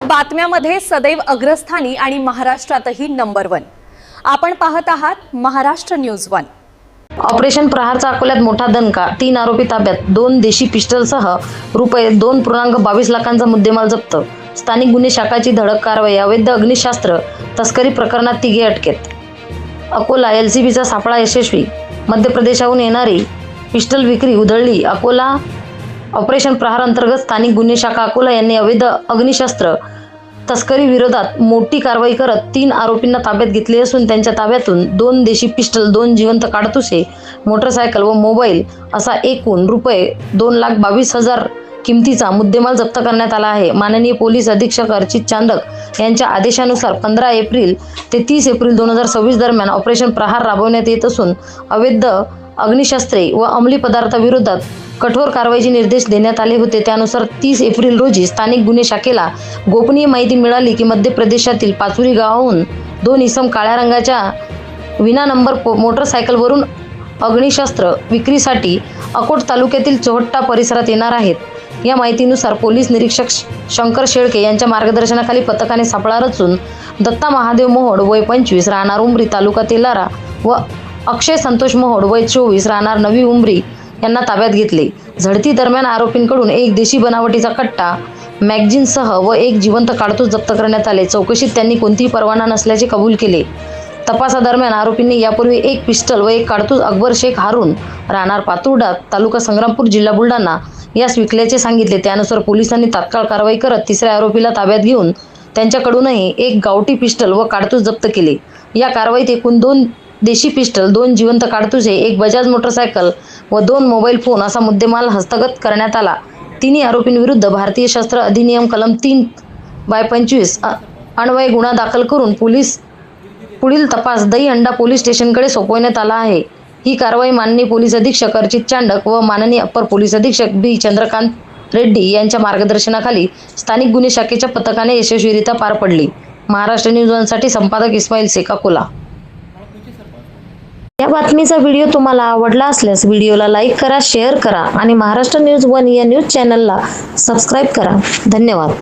बातम्यामध्ये सदैव अग्रस्थानी आणि महाराष्ट्रातही नंबर 1। आपण पाहत आहात महाराष्ट्र न्यूज 1। ऑपरेशन प्रहारचा अकोल्यात मोठा दणका। 3 आरोपी ताब्यात। 2 देशी पिस्टलसह रुपये 2.22 लाखांचा मुद्देमाल जप्त। स्थानिक गुन्हे शाखाची धडक कारवाई। अवैध अग्निशस्त्र तस्करी प्रकरणात 3 अटकेत। अकोला एलसीबीचा सापळा यशस्वी। मध्य प्रदेशाहून येणारी पिस्टल विक्री उधळली। अकोला ऑपरेशन प्रहार अंतर्गत स्थानिक गुन्हे शाखा अकोला यांनी अवैध अग्निशस्त्र तस्करी विरोधात मोठी कारवाई करत 3 आरोपींना ताब्यात घेतले असून त्यांच्या ताब्यातून 2 देशी पिस्टल, 2 जिवंत काडतुसे, मोटरसायकल व मोबाईल असा एकूण रुपये 2,22,000 किमतीचा मुद्देमाल जप्त करण्यात आला आहे। माननीय पोलीस अधीक्षक अर्चित चांदक यांच्या आदेशानुसार 15 एप्रिल ते 30 एप्रिल 2026 दरम्यान ऑपरेशन प्रहार राबवण्यात येत असून अवैध अग्निशस्त्रे व अंमली पदार्थाविरोधात कठोर कारवाईचे निर्देश देण्यात आले होते। त्यानुसार 30 एप्रिल रोजी स्थानिक गुन्हे शाखेला गोपनीय माहिती मिळाली की मध्य प्रदेशातील पाचुरी गावाहून 2 इसम काळ्या रंगाच्या विना नंबर मोटरसायकलवरून अग्निशस्त्र विक्रीसाठी अकोट तालुक्यातील चोहट्टा परिसरात येणार आहेत। या माहितीनुसार पोलीस निरीक्षक शंकर शेळके यांच्या मार्गदर्शनाखाली पथकाने सापळा रचून दत्ता महादेव मोहोड वय 25 राहणार उमरी तालुका तेलारा व अक्षय संतोष मोहोड वय 24 राहणार नवी उमरी यांना ताब्यात घेतले। झडती दरम्यान आरोपींकडून 1 देशी बनावटीचा कट्टा, मॅगझिनसह व 1 जिवंत काडतूस जप्त करण्यात आले। चौकशीत त्यांनी कोणतीही परवाना नसल्याचे कबूल केले। तपासादरम्यान आरोपींनी यापूर्वी 1 पिस्टल व 1 काडतूस अकबर शेख हारून राहणार पातुर्डा तालुका संग्रामपूर जिल्हा बुलढाणा यास विकल्याचे सांगितले। त्यानुसार पोलिसांनी तात्काळ कारवाई करत 3ऱ्या आरोपीला ताब्यात घेऊन त्यांच्याकडूनही 1 गावठी पिस्टल व काडतूस जप्त केले। या कारवाईत एकूण 2 देशी पिस्टल, 2 जिवंत काडतुसे, 1 बजाज मोटरसायकल व 2 मोबाईल फोन असा मुद्देमाल हस्तगत करण्यात आला। तिन्ही आरोपींविरुद्ध भारतीय शस्त्र अधिनियम कलम 3/25 अन्वये गुन्हा दाखल करून पुढील तपास दहीहंडा पोलीस स्टेशनकडे सोपवण्यात आला आहे। ही कारवाई माननीय पोलीस अधीक्षक अर्चित चांडक व माननीय अप्पर पोलीस अधीक्षक बी चंद्रकांत रेड्डी यांच्या मार्गदर्शनाखाली स्थानिक गुन्हे शाखेच्या पथकाने यशस्वीरित्या पार पडली। महाराष्ट्र न्यूज 1 साठी संपादक इस्माईल शेख, अकोला। या बातमीचा व्हिडिओ तुम्हाला आवडला असल्यास व्हिडिओला लाईक करा, शेअर करा आणि महाराष्ट्र न्यूज 1 या न्यूज चॅनलला सबस्क्राईब करा। धन्यवाद।